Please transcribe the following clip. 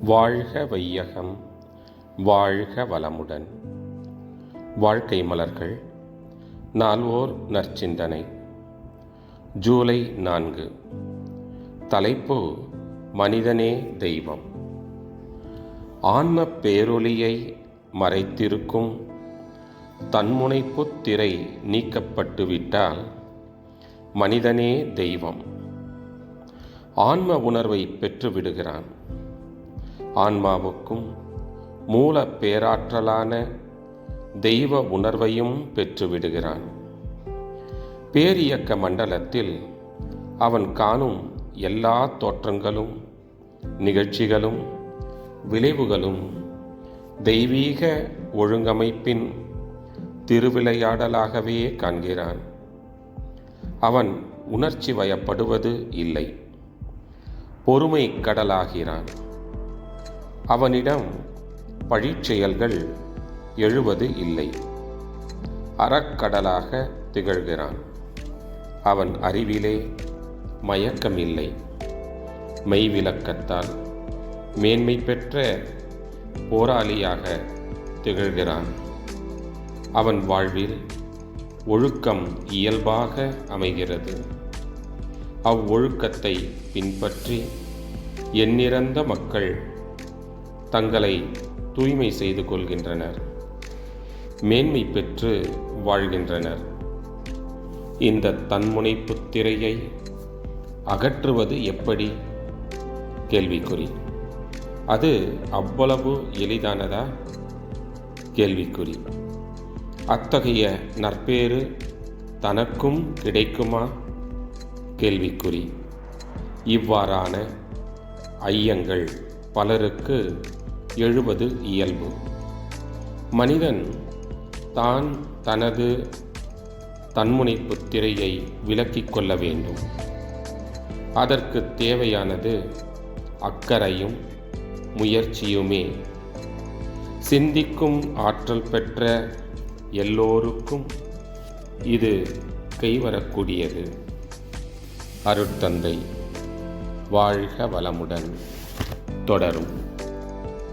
வாழ்க வையகம், வாழ்க வளமுடன். வாழ்க்கை மலர்கள். நால்வோர் நற்சிந்தனை. ஜூலை 4. தலைப்பு: மனிதனே தெய்வம். ஆன்ம பேரொளியை மறைத்திருக்கும் தன்முனைப்புத் திரை நீக்கப்பட்டுவிட்டால் மனிதனே தெய்வம். ஆன்ம உணர்வை பெற்றுவிடுகிறான். ஆன்மாவுக்கும் மூல பேராற்றலான தெய்வ உணர்வையும் பெற்றுவிடுகிறான். பேரியக்க மண்டலத்தில் அவன் காணும் எல்லா தோற்றங்களும், நிகழ்ச்சிகளும், விளைவுகளும் தெய்வீக ஒழுங்கமைப்பின் திருவிளையாடலாகவே காண்கிறான். அவன் உணர்ச்சி வயப்படுவது இல்லை, பொறுமை கடலாகிறான். அவனிடம் பழிச்செயல்கள் எழுவது இல்லை, அறக்கடலாக திகழ்கிறான். அவன் அறிவிலே மயக்கமில்லை, மெய்விளக்கத்தால் மேன்மை பெற்ற போராளியாக திகழ்கிறான். அவன் வாழ்வில் ஒழுக்கம் இயல்பாக அமைகிறது. அவ்வொழுக்கத்தை பின்பற்றி எண்ணிறந்த மக்கள் தங்களை தூய்மை செய்து கொள்கின்றனர், மேன்மை பெற்று வாழ்கின்றனர். இந்த தன்முனைப்பு திரையை அகற்றுவது எப்படி? கேள்விக்குறி. அது அவ்வளவு எளிதானதா? கேள்விக்குறி. அத்தகைய நற்பேறு தனக்கும் கிடைக்குமா? கேள்விக்குறி. இவ்வாறான ஐயங்கள் பலருக்கு எழுவது இயல்பு. மனிதன் தான் தனது தன்முனைப்பு திரையை விலக்கிக் கொள்ள வேண்டும். அதற்கு தேவையானது அக்கறையும் முயற்சியுமே. சிந்திக்கும் ஆற்றல் பெற்ற எல்லோருக்கும் இது கைவரக்கூடியது. அருட்தந்தை. வாழ்க வளமுடன். தொடரும்.